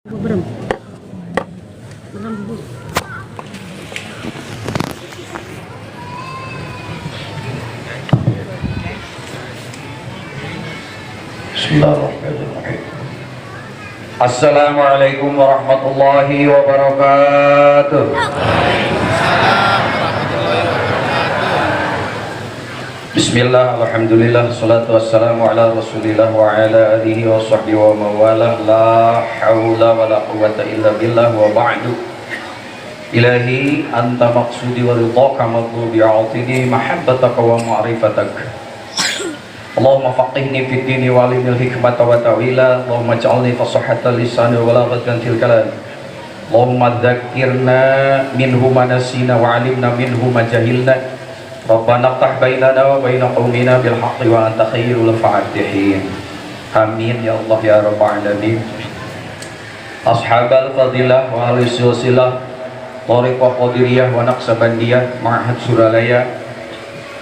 Berem. Berem, Bu. Bismillahirrahmanirrahim. Assalamualaikum warahmatullahi wabarakatuh. Bismillah, alhamdulillah, salatu wassalamu ala rasulillah wa ala alihi wa sahbihi wa mawalah. La hawla wa la quwwata illa billah wa ba'du. Ilahi anta maqsudi wa ridhaka matlubi a'tini mahabbataka wa ma'rifatak. Allahumma faqihni fid dini wa alimil hikmata wa ta'wila. Allahumma ja'alni fasahata lisani wa balaghatan fil kalam. Allahumma dzakirna minhu ma nasina wa alimna minhu ma jahilna. Rabbana ftah bainana wa baina qaumina bil haqqi wa anta khairul fatihin. Amin ya Allah ya rabbal alamin. Ashabal fadilah wa ahli silsilah Thariqah Qadiriyah wa Naqsabandiyah Ma'had Suralaya,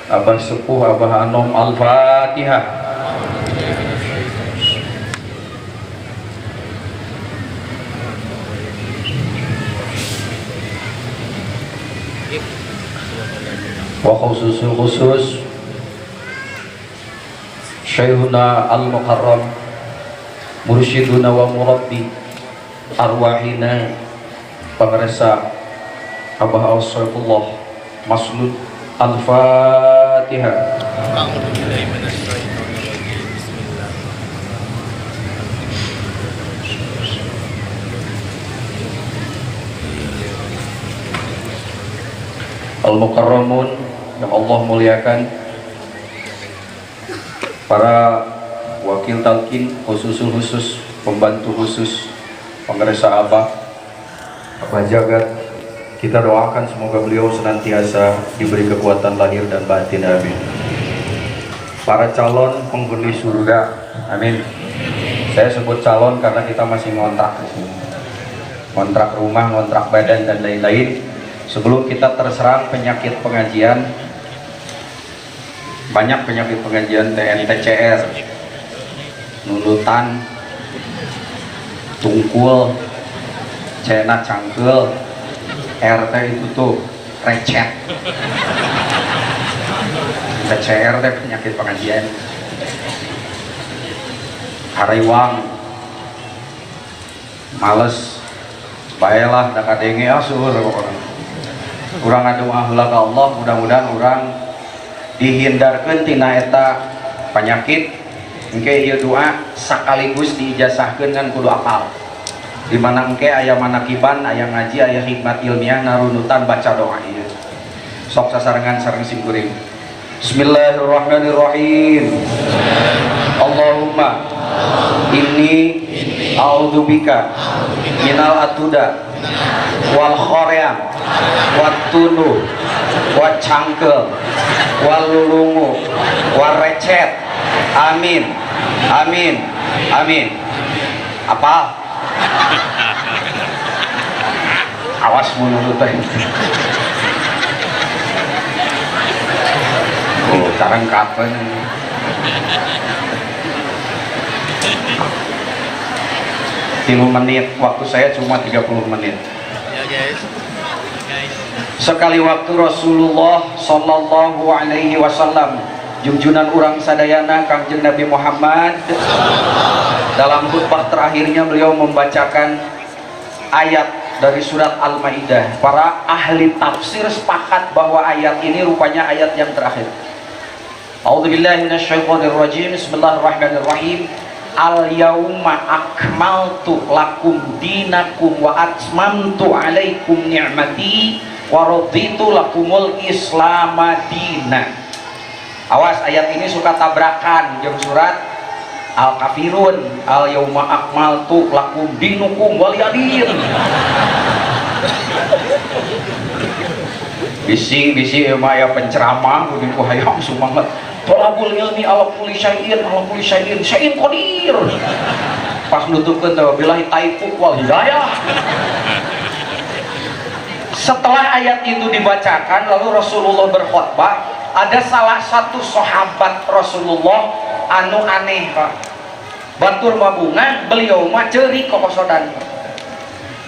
Abah Sepuh Abah Anom, Al-Fatihah. Wa khusus Syekhuna Al-Mukarram Mursyiduna wa Murabbi Arwahina Pengeresa Abah Al-Saifullah Maslud Al-Fatihah. Al-Mukarramun yang Allah muliakan, para wakil talqin khusus pembantu khusus pengeresa Abah Jagat, kita doakan semoga beliau senantiasa diberi kekuatan lahir dan batin, amin. Para calon penghuni surga, amin. Saya sebut calon karena kita masih ngontrak di sini, ngontrak rumah, ngontrak badan dan lain-lain. Sebelum kita terserang penyakit pengajian, banyak penyakit pengajian, TNTCR, nunutan, tungkul, cena cangkel, RT itu tuh recet. TCR teh penyakit pengajian, hariwang, males, baiklah dak kadenge asur orang. Urang adu ahlak Allah, mudah-mudahan urang dihindarkeun tina eta penyakit. Engke ieu doa sakaligus diijazahkeun kan kudu apal. Di mana engke aya manakiban, aya ngaji, aya hikmat ilmiah narunutan baca doa ieu. Sok sasarengan sareng simkuring. Bismillahirrahmanirrahim. Allahumma inni a'udzubika minal atuda wal khoream wat tunu wat cangkel wal lulungu wal recet, amin amin amin. Apa? Awas mulut teh. Oh, carang kapan? Tilu menit, waktu saya cuma 30 menit. Sekali waktu Rasulullah Sallallahu Alaihi Wasallam, junjunan urang sadayana Kangjeng Nabi Muhammad, dalam khutbah terakhirnya beliau membacakan ayat dari surat Al-Maidah. Para ahli tafsir sepakat bahwa ayat ini rupanya ayat yang terakhir. A'udzubillahi minasyaitonirrajim. Bismillahirrahmanirrahim. Al-yauma akmaltu lakum dinakum wa atmamtu alaikum ni'mati wa raditu lakumul islama dina. Awas, ayat ini suka tabrakan jeung surat Al-Kafirun. Al-yauma akmaltu lakum dinukum waliyadin. Bising-bising emang ya penceramah kudu ku hayang sumanget. Tolabul ilmi ala kulli syai'in syai'in qadir. Pas nutupkeun teh billahi taufiq wal hidayah. Setelah ayat itu dibacakan, lalu Rasulullah berkhutbah. Ada salah satu sahabat Rasulullah anu aneh, Pak. Batur mabungan, beliau mah ceuri kokosodan.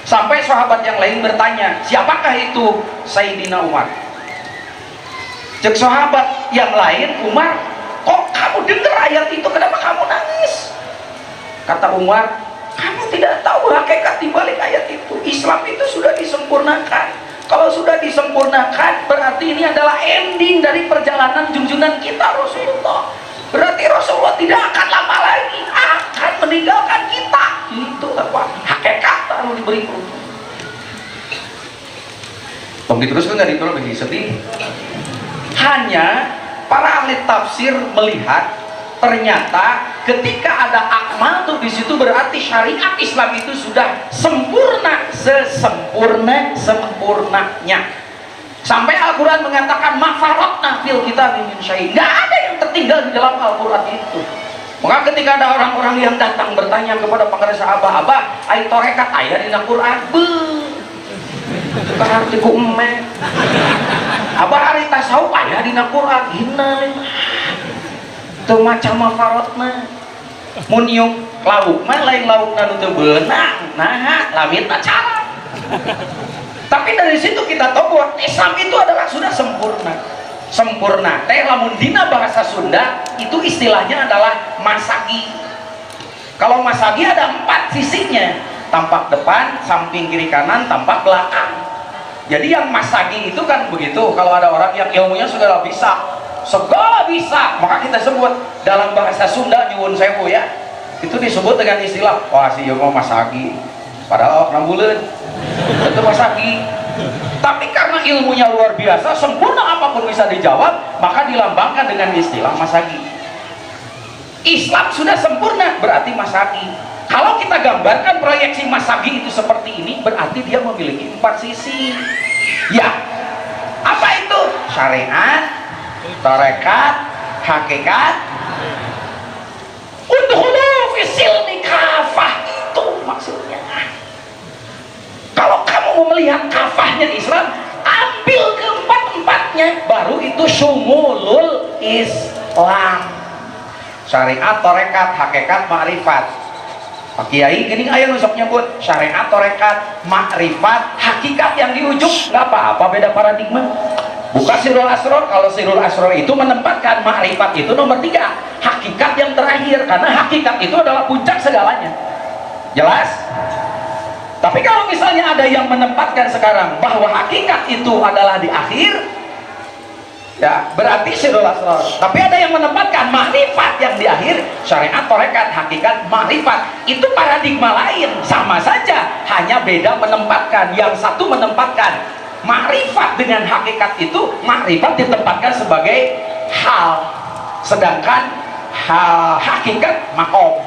Sampai sahabat yang lain bertanya, siapakah itu Sayyidina Umar? Cek sahabat yang lain, Umar, kok kamu dengar ayat itu, kenapa kamu nangis? Kata Umar, kamu tidak tahu hakikat di balik ayat itu. Islam itu sudah disempurnakan. Kalau sudah disempurnakan, berarti ini adalah ending dari perjalanan junjungan kita Rasulullah. Berarti Rasulullah tidak akan lama lagi akan meninggalkan kita. Itu apa? Hakikat harus diberi perubahan. Tong diteruskan nggak itu lebih sedih. Hanya para ahli tafsir melihat ternyata ketika ada akmal tuh di situ berarti syariat Islam itu sudah sempurna, sempurnanya. Sampai Al-Quran mengatakan mafarotna fil kitab min syai'. Nggak ada yang tertinggal di dalam Al-Quran itu. Maka ketika ada orang-orang yang datang bertanya kepada pengarang sahabat, Abah, ai torekat ayat di Al-Quran, berarti ku emeh. Abah hari tasawuf ayat di Al-Quran, hinai. Tuh macam mafarotna. Mun ieu lauk mah lain laukna nu teu beunang, nah lamitna cara. Tapi dari situ kita tahu bahwa Islam itu adalah sudah sempurna. Sempurna teh lamun dina bahasa Sunda itu istilahnya adalah masagi. Kalau masagi ada 4 sisinya, tampak depan, samping, kiri, kanan, tampak belakang. Jadi yang masagi itu kan begitu. Kalau ada orang yang ilmunya sudah bisa, segala bisa, maka kita sebut dalam bahasa Sunda nyuwun sewu ya, itu disebut dengan istilah wah si mau masagi, padahal 6 bulan itu masagi. Tapi karena ilmunya luar biasa, sempurna apapun bisa dijawab, maka dilambangkan dengan istilah masagi. Islam sudah sempurna, berarti masagi. Kalau kita gambarkan proyeksi masagi itu seperti ini, berarti dia memiliki 4 sisi. Ya, apa itu? Syariat, tarekat, hakikat, udhulu fisilmi kafah, itu maksudnya. Kalau kamu mau melihat kafahnya Islam, ambil keempat-empatnya, baru itu syumulul Islam. Syariat, tarekat, hakikat, ma'rifat. Pak Kiai gini aya nusok nyebut syariat, tarekat, ma'rifat, hakikat yang di ujung, nggak apa-apa, beda paradigma. Buka Sirul Asrar, kalau Sirul Asrar itu menempatkan ma'rifat itu nomor 3, hakikat yang terakhir, karena hakikat itu adalah puncak segalanya. Jelas? Tapi kalau misalnya ada yang menempatkan sekarang bahwa hakikat itu adalah di akhir, ya berarti Sirul Asrar. Tapi ada yang menempatkan ma'rifat yang di akhir, syariat, tarekat, hakikat, ma'rifat, itu paradigma lain, sama saja, hanya beda menempatkan. Yang satu menempatkan ma'rifat dengan hakikat itu, ma'rifat ditempatkan sebagai hal, sedangkan hal hakikat makom.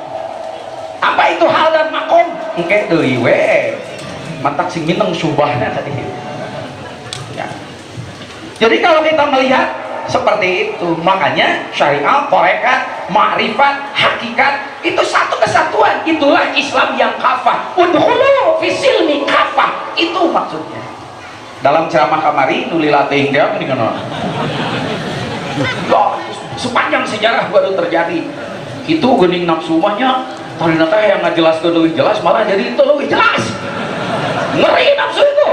Apa itu hal dan makom? Engke deui we matak sing mineng subahna tadi ya. Jadi kalau kita melihat seperti itu, makanya syariat, tarekat, ma'rifat, hakikat itu satu kesatuan. Itulah Islam yang kafah. Udhulu fisilmi kafah, itu maksudnya. Dalam ceramah kamari nulila teuing dia gini kan. Sepanjang sejarah baru terjadi. Itu geuning nafsu mahnya ternyata yang nggak jelas ke lebih jelas, malah jadi itu lebih jelas. Ngeri nafsu itu.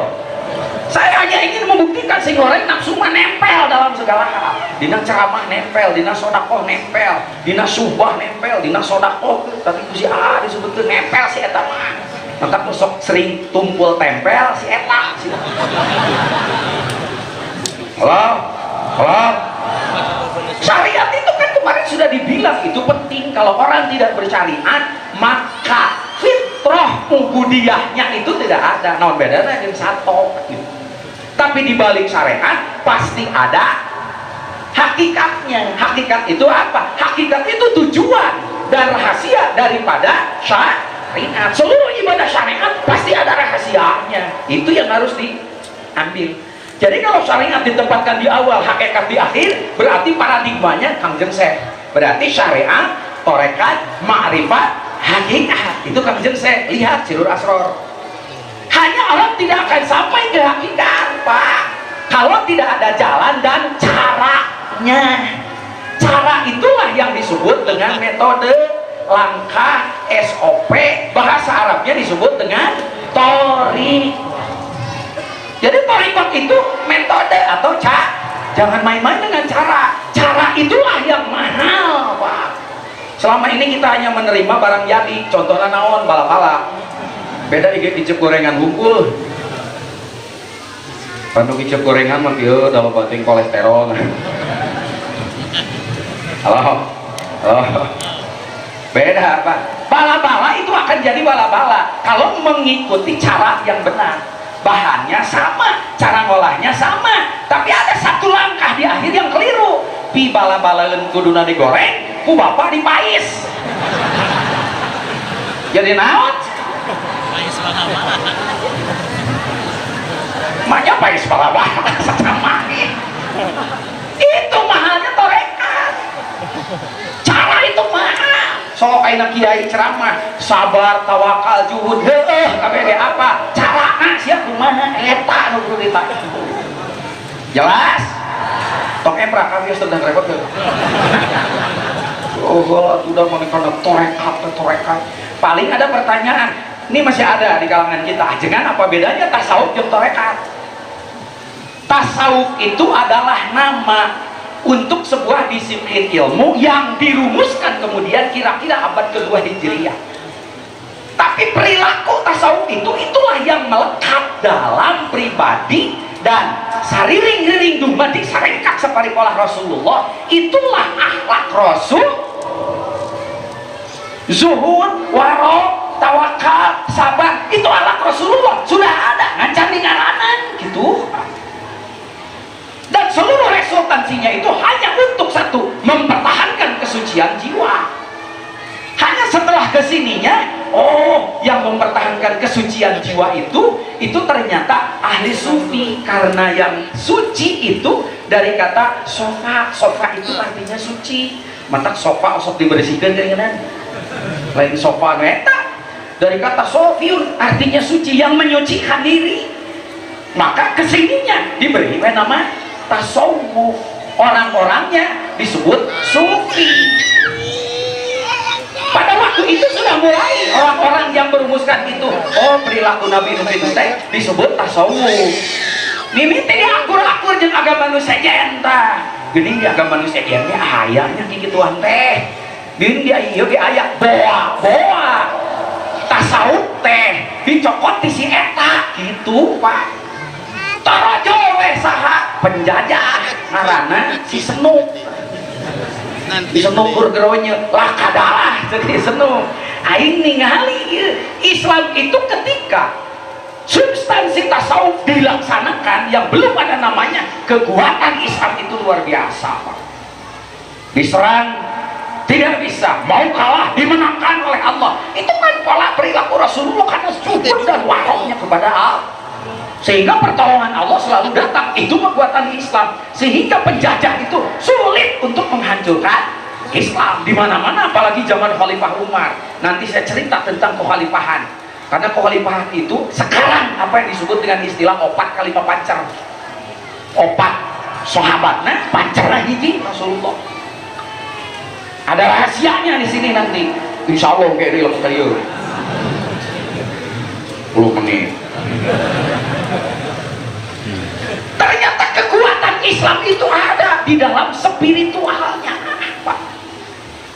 Saya hanya ingin membuktikan si goreng nafsu mah nempel dalam segala hal. Dina ceramah nempel, dina sodakoh nempel, dina subah nempel, dina sodakoh. Tapi itu si A disebutkan nempel si eta mah. Maka sok sering tumpul tempel si eta. Halo, halo. Syariat itu kan kemarin sudah dibilang itu penting. Kalau orang tidak bersyariat, maka fitrah ubudiyahnya itu tidak ada. Nah, bedanya dengan satu. Tapi di balik syariat pasti ada hakikatnya. Hakikat itu apa? Hakikat itu tujuan dan rahasia daripada syariat. Seluruh ibadah syariat pasti ada rahasianya. Itu yang harus diambil. Jadi kalau syariat ditempatkan di awal, hakikat di akhir, berarti paradigmanya Kang Jenseh. Berarti syariat, tarekat, ma'rifat, hakikat. Itu Kang Jenseh. Lihat Sirul Asrar. Hanya orang tidak akan sampai ke hakikat, Pak, kalau tidak ada jalan dan caranya. Cara itulah yang disebut dengan metode, langkah, SOP. Bahasa Arabnya disebut dengan tori. balik. Jadi tarekat itu metode atau jangan main-main dengan cara itulah yang mahal, Pak. Selama ini kita hanya menerima barang jadi, contohnya naon, bala-bala. Beda icep gorengan hunkul. Panu icep gorengan mah kieu dalam penting kolesterol. Halo. Beda, Pak. Bala-bala itu akan jadi bala-bala kalau mengikuti cara yang benar. Bahannya sama, cara ngolahnya sama, tapi ada satu langkah di akhir yang keliru. Pi bala-balaeun kuduna digoreng, ku bapak dipais. Jadi naon? Pais bala-bala. Maknya pais bala-bala sama. Itu mahalnya tarekat. Cara itu mahal. Sok ayeuna kiai ceramah sabar tawakal juhud heueuh kabeh apa carana sia kumaha eta nu kudu ditanya. Jelas? Tong empra ka geus teu repot teu. Oh, sudah menikah torekat. Paling ada pertanyaan. Ini masih ada di kalangan kita. Jangan apa bedanya tasawuf jeung torekat? Tasawuf itu adalah nama untuk sebuah disiplin ilmu yang dirumuskan kemudian kira-kira abad kedua Hijriah. Tapi perilaku tasawuf itulah yang melekat dalam pribadi dan sariring-riring dumadi sarengkak sapari pola Rasulullah. Itulah akhlak Rasul. Zuhud, waro, tawakal, sabar, itu akhlak Rasulullah. Sudah ada ngacan di ngaranan gitu. Dan seluruh resultansinya itu hanya untuk satu, mempertahankan kesucian jiwa. Hanya setelah kesininya, oh, yang mempertahankan kesucian jiwa itu ternyata ahli sufi. Karena yang suci itu dari kata sofa. Sofa itu artinya suci. Matak sofa osok dibersihkan keringanan. Lain sofa neta dari kata sofiun artinya suci, yang menyucikan diri. Maka kesininya diberi nama tasawuf, orang-orangnya disebut sufi. Pada waktu itu sudah mulai orang-orang yang merumuskan itu. Oh, perilaku Nabi Nuh itu disebut tasawuf. Mimiti di akur-akur jeung agama nu sejen tah. Geuning di agama nu sejen ge ayahnya kikituan teh. Din dia ieu ge aya boa. Tasawuf teh dicokot ti si eta gitu, Pak. Tarajo we saha penjajah ngaranna si Senuk. Di Senuk burgeronya lah kadalah jadi Senuk. Aing ningali Islam itu ketika substansi tasawuf dilaksanakan yang belum ada namanya, kekuatan Islam itu luar biasa, Pak. Diserang tidak bisa, mau kalah dimenangkan oleh Allah. Itu kan pola perilaku Rasulullah karena sujud dan waroknya kepada Allah. Sehingga pertolongan Allah selalu datang. Itu kekuatan Islam. Sehingga penjajah itu sulit untuk menghancurkan Islam di mana-mana, apalagi zaman Khalifah Umar. Nanti saya cerita tentang kekhalifahan. Karena kekhalifahan itu sekarang apa yang disebut dengan istilah opat kali pancar. Opat sahabatnya pancarnya hiji Rasulullah. Ada rahasianya di sini nanti. Insya Allah kayak di lepas kalian 10 menit. Ternyata kekuatan Islam itu ada di dalam spiritualnya, Pak.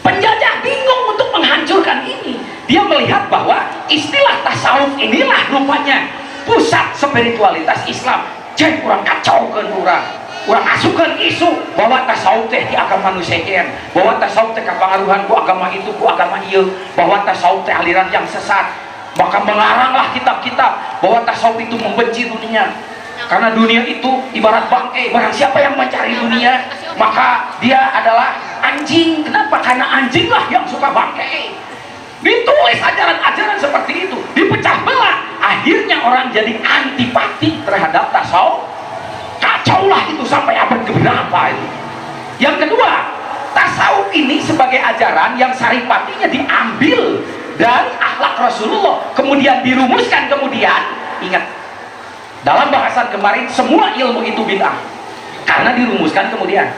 Penjajah bingung untuk menghancurkan ini. Dia melihat bahwa istilah tasawuf inilah rupanya pusat spiritualitas Islam. Jadi kurang kacau kan kurang asukan isu bahwa tasawuf teh di agama manusia, bahwa tasawuf teh kepengaruhan ku agama itu ku agama ieu, bahwa tasawuf teh aliran yang sesat. Maka mengaranglah kitab-kitab bahwa tasawuf itu membenci dunia, karena dunia itu ibarat bangkai. Barang siapa yang mencari dunia maka dia adalah anjing. Kenapa? Karena anjinglah yang suka bangkai. Ditulis ajaran-ajaran seperti itu, dipecah belah, akhirnya orang jadi antipati terhadap tasawuf. Kacaulah itu sampai abad keberapa itu. Yang kedua, tasawuf ini sebagai ajaran yang saripatinya diambil dari akhlak Rasulullah, kemudian dirumuskan. Kemudian ingat, dalam bahasan kemarin semua ilmu itu bid'ah karena dirumuskan kemudian.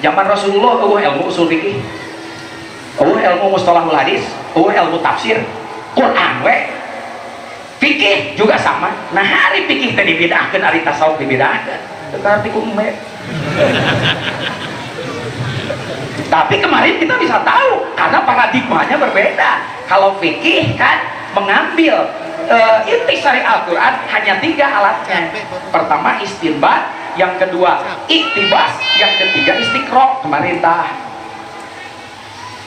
Zaman Rasulullah ilmu usul fikih, ilmu mustalahul hadis, ilmu tafsir, Quran we Fikih juga sama. Nah hari fikih tadi dibidahkeun, hari tasawuf dibidahkeun. Teu arti ku embe. Tapi kemarin kita bisa tahu karena paradigmanya berbeda. Kalau fikih kan mengambil intisari Al-Quran hanya 3 alatnya. Pertama istinbat, yang kedua iktibas, yang ketiga istiqro. Kemarin tah.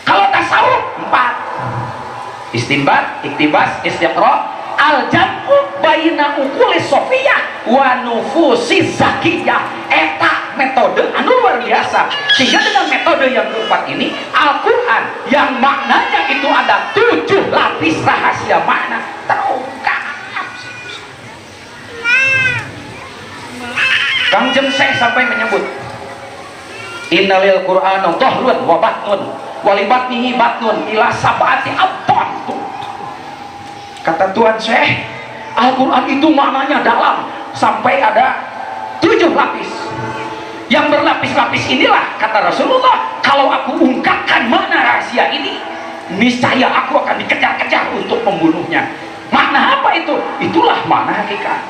Kalau tasawuf 4: istinbat, iktibas, istiqro. Al-jam'u baina uqulis sofiyah wa nufusis zakiyah. Eta metode anu luar biasa. Sehingga dengan metode yang keempat ini, Al-Quran yang maknanya itu ada 7 lapis rahasia makna terungkap. Kang Jemseh sampai menyebut innalil qur'ana dhahrun wa batnun walibatnihi batnun ila sab'ati abtan. Kata Tuan Syekh, Al-Quran itu maknanya dalam sampai ada 7 lapis. Yang berlapis-lapis inilah, kata Rasulullah, kalau aku ungkapkan makna rahasia ini, niscaya aku akan dikejar-kejar untuk membunuhnya. Makna apa itu? Itulah makna hakikat.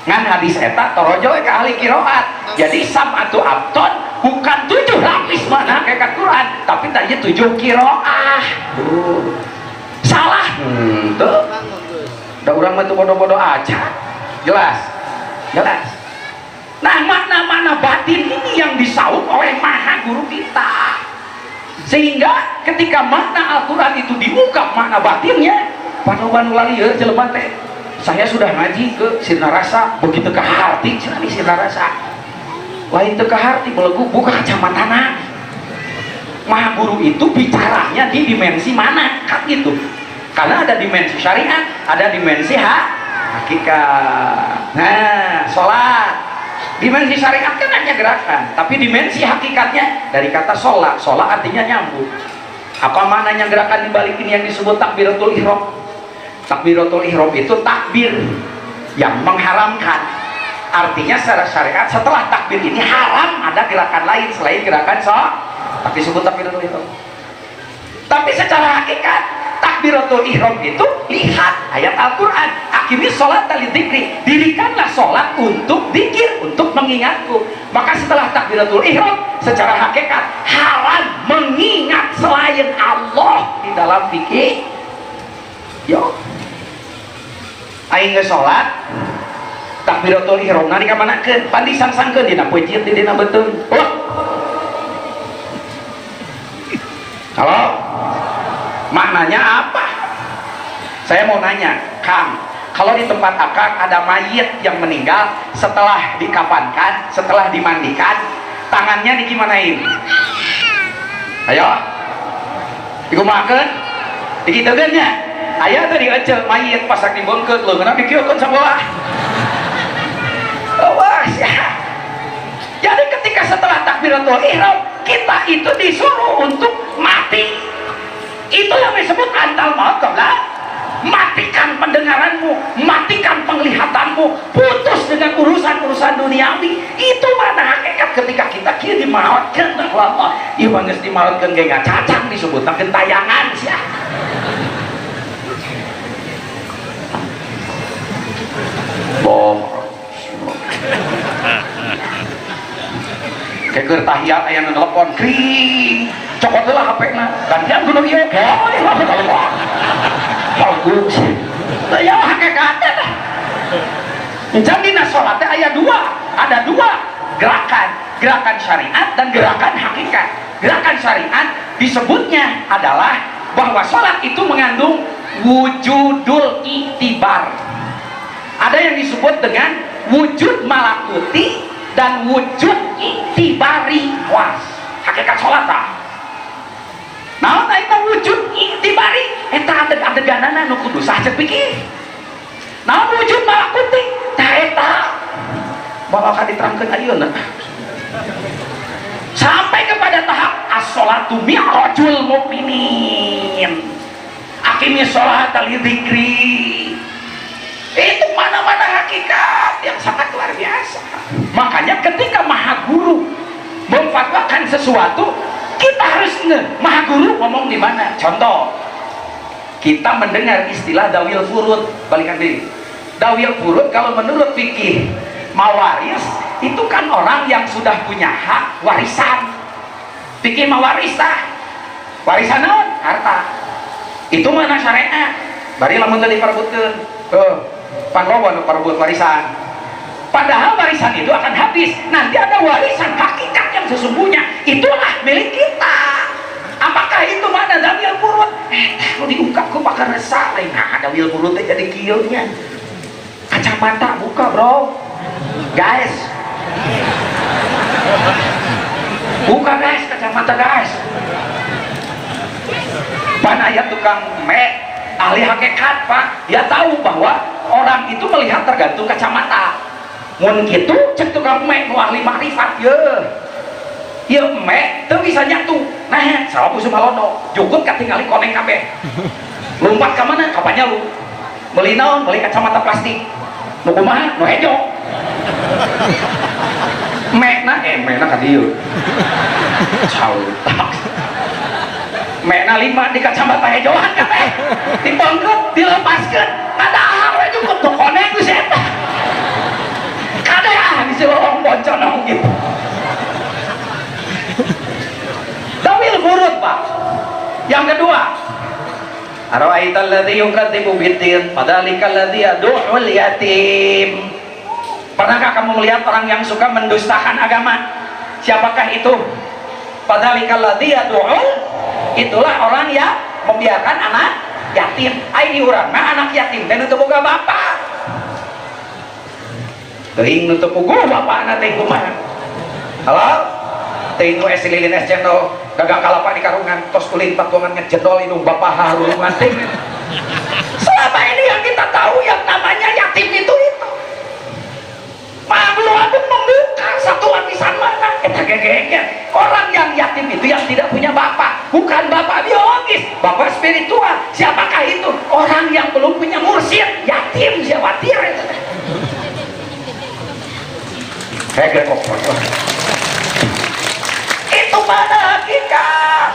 Ngan hadis eta torojo ke ahli kiroat. Jadi sab'atu abton bukan 7 lapis makna hakikat Quran, tapi tadinya 7 kiroah. Salah. Tuh. Udah orang mah bodoh-bodoh aja. Jelas. Nah, makna-makna batin ini yang disaut oleh Maha Guru kita. Sehingga ketika makna Al-Quran itu diungkap makna batinnya, panu-panu lali ya jelema teh. Saya sudah ngaji ke Sirna Rasa, begitu ke Harti, cenah di Sirna Rasa. Lain teu ke Harti, belegu buka kacamatana. Maha Guru itu bicaranya di dimensi mana? Kan gitu. Karena ada dimensi syariat, ada dimensi hakikat. Nah, sholat dimensi syariat kan hanya gerakan, tapi dimensi hakikatnya dari kata sholat. Sholat artinya nyambung. Apa maknanya gerakan dibalik ini yang disebut takbiratul ihram? Takbiratul ihram itu takbir yang mengharamkan. Artinya secara syariat setelah takbir ini haram ada gerakan lain selain gerakan sholat, tapi disebut takbiratul ihram. Tapi secara hakikat takbiratul ihram itu, lihat ayat Al-Quran, aqimis sholata lidzikri, dirikanlah sholat untuk zikir, untuk mengingatku. Maka setelah takbiratul ihram, secara hakikat haram mengingat selain Allah di dalam fikih. Yo aing geus sholat takbiratul ihram nari kamanakeun pandi sangsangkeun dina peucieut di dina beuteung. Halo, maknanya apa? Saya mau nanya, Kang, kalau di tempat akang ada mayit yang meninggal, setelah dikafankan, setelah dimandikan, tangannya digimanain? Ayo, dikumakeun, dikiteukeun nya. Aya teh dieuceul mayit pasak dibengkeut leungeunna dikieukkeun sabelah. Wah, jadi ketika setelah takbiratul ihram, kita itu disuruh untuk mati. Itu yang disebut antal maut qabla. Matikan pendengaranmu, matikan penglihatanmu, putus dengan urusan-urusan duniawi. Itu mana hakikat ketika kita kieu dimaotkeun Allah. Ieu mah geus dimaotkeun ge ngacacang disebutna gentayangan sia. Keker tahiyat aya nu telepon kring cokot heula HP-na gantian kudu ieu bagus aya hakikatna tah. Jadi na salat teh aya ada dua gerakan syariat dan gerakan hakikat. Gerakan syariat disebutnya adalah bahwa salat itu mengandung wujudul iktibar. Ada yang disebut dengan wujud malakuti dan wujud iktibari. Was hakikat sholat tah. Nah, eta wujud iktibari eta adeganana nu kudu sah ceuk pikir. Nah, wujud malakuti tah eta bakal diterangkeun ayeuna. Sampai kepada tahap as-sholatu mi'rajul mukminin. Aqimis sholata lidzikri. Itu mana-mana hakikat yang sangat luar biasa. Makanya ketika Maha Guru memfatwakan sesuatu, kita harus Maha Guru ngomong di mana. Contoh, kita mendengar istilah dawil furud, balikan diri. Dawil furud kalau menurut fikih mawaris itu kan orang yang sudah punya hak warisan. Fikih mawarisah warisan naon? Harta. Itu mana syariat? Bari lamun tadi perebutkeun. Panrobo nu perebut warisan. Padahal warisan itu akan habis. Nanti ada warisan hakikat yang sesungguhnya. Itulah milik kita. Apakah itu mana dawil furud? Kalau diungkap ku bakal resah lain. Nah, dawil furud teh jadi kieunya. Kacamata buka, bro. Guys. Buka guys kacamata guys. Pan aya tukang ahli hakikat, Pak. Dia tahu bahwa orang itu melihat tergantung kacamata. Mun kitu cek tukang nu ahli makrifat ye teu bisa nyatu. Nah, salah pusum halono, jukut katingali koneng kabeh. Lompat ka mana? Ka Panjalu. Meuli naon? Meuli kacamata plastik. Nu kumaha? Nu hejo. Mekna ka dieu. Cautak. Mekna 5 di kacamata hejoan kabeh. Dipengkeut, dilepaskeun. Padahal we jukut nu koneng geus eta. Kadang di silong boncon gitu. Dawil furud, Pak. Yang kedua, ara'aital ladzi yukadzibu biddin fadzalikal ladzi yad'ul yatim. Pernahkah kamu melihat orang yang suka mendustakan agama? Siapakah itu? Fadzalikal ladzi yad'ul, itulah orang yang membiarkan anak yatim. Ai urang mah anak yatim teh teu boga bapa. Teuing nu teu puguh bapana teh kumaha? Halo? Teuing nu es lilin es cendol gagang kalapa di karungan tos ulin patuangan ngejendol indung bapa harulungan teh. Selama ini yang kita tahu yang namanya yatim itu. Belum aku membuka satu lapisan mana eta gegeger. Orang yang yatim itu yang tidak punya bapak, bukan bapak biologis, bapak spiritual. Siapakah itu? Orang yang belum punya mursyid, yatim siapa tir itu. Itu pada hakikat.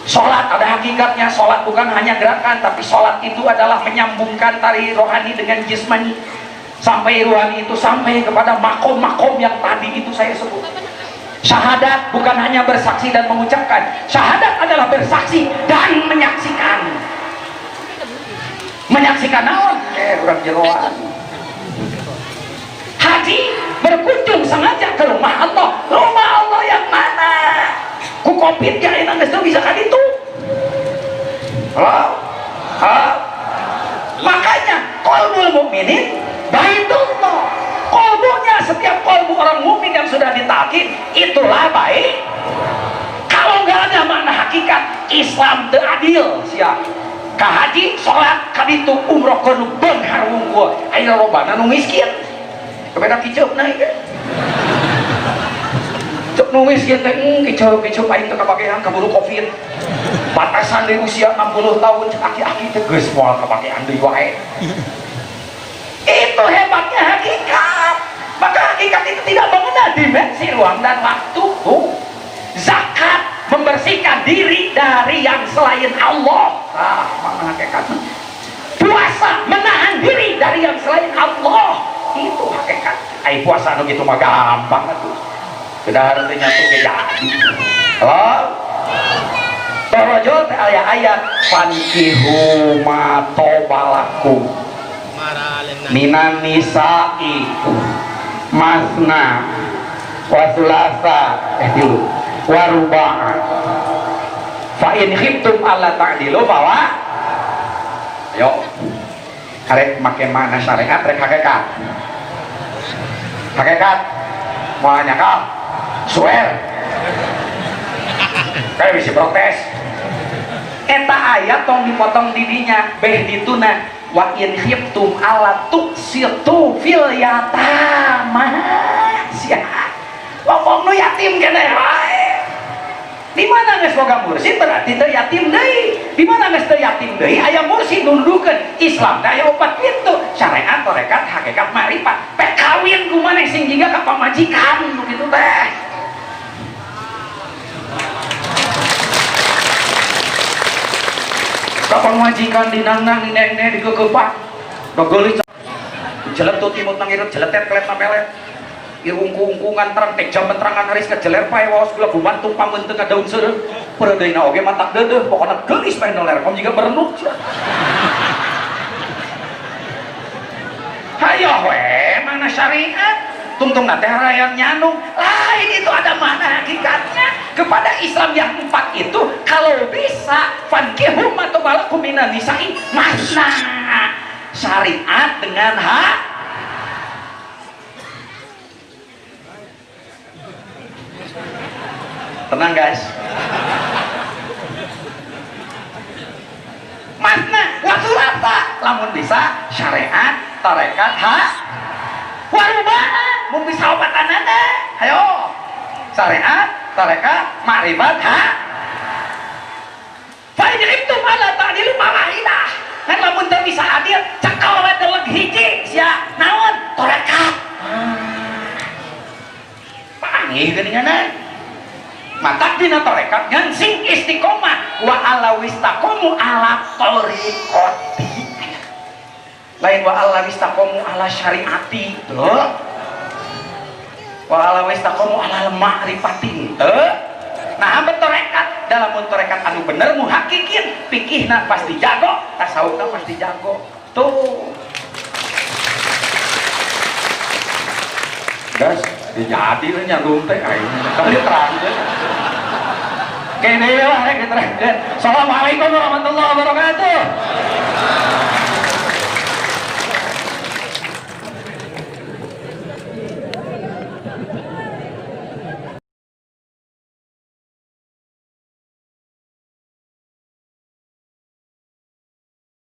Sholat ada hakikatnya. Sholat bukan hanya gerakan, tapi sholat itu adalah menyambungkan tali rohani dengan jismani. Sampai rohani itu sampai kepada makom-makom yang tadi itu saya sebut. Syahadat bukan hanya bersaksi dan mengucapkan. Syahadat adalah bersaksi dan menyaksikan. Menyaksikan naon? Urang jeroan. Haji berkunjung sengaja ke rumah Allah. Rumah Allah yang mana? Ku Covid ya enak geus bisa ka ditu. Makanya qalbul mukminin baitullah. Qalbunya setiap qalbu orang mukmin yang sudah ditalkin itulah baik. Kalau nggak ada makna hakikat Islam teu adil sia. Ka haji salat ka ditu umroh ka nu beunghar wungkul. Aya lobana nu miskin. Kebeda kiceupna ieu. Cek nu miskin teh kiceub aing teu kabagean kaburu Covid. Batasan di usia 60 tahun cek aki-aki teh geus moal kabagean deui wae. Itu hebatnya hakikat. Maka hakikat itu tidak mengenal dimensi ruang dan waktu. Zakat membersihkan diri dari yang selain Allah. Mana hakikatnya? Puasa menahan diri dari yang selain Allah. Itu hakikat. Ai puasa nu kitu mah gampang atuh. Sudah harus nyatu ge jadi. Halo? Torojol teh aya ayat fankihu ma tobalakum minan nisa'i masna wa sulasa tilu wa ruba'a fa in khiftum alla ta'dilu bahwa ayo arek make mana syariat rek hakikat mau nyakal swear kayak bisa protes eta ayat tong dipotong didinya beh dituna wa in khiftum ala tuqsitu fil yatama sia ngomong nu yatim keneh wae di mana geus boga mursyid berarti teu yatim deui di mana geus teu yatim deui aya mursyid nundukeun Islam teh aya 4 pintu syariat tarekat hakikat makrifat pe kawin ku maneh sing jiga ka pamajikan begitu teh. Kapan majikan dinangnang nene dikekepak Kegeulis jeletut imut nangirut jeletet kelet namelet irungku-ungkungan terang tek jam terangan haris kejeler pae waos gula bubantu pamenteu ka daun seureum pereudeuina oge matak deudeuh pokona geulis pae noler kom jiga berenuk hayo we mana syariat tungtung nate harayang nyanung lain itu ada mana hakikatnya kepada Islam yang 4 itu kalau bisa fankihum atau balakum minan nisa'i masna syariat dengan hak tenang guys masna waktu apa lamun bisa syariat tarekat hak warubana mun bisa obatanana ayo syariat tarekat makrifat hak fa'idribtu ala ta'dilu malahidah kan lamun teu bisa adil cekal we deleg hiji sia naon tarekat panggih geuninganan mata dina tarekat ngan sing istiqomah wa ala wistaqomu ala tariqati lain wa ala wistaqomu ala syariati tuh wa ala wistaqomu ala ma'rifati nah ambil tarekat dalam tarekat anu bener muhakikin pikihna pasti jago tasawufna pasti jago tuh guys jadi nyandung teh ayeuna kali terang deh kene ya rek diterangkeun assalamualaikum warahmatullahi wabarakatuh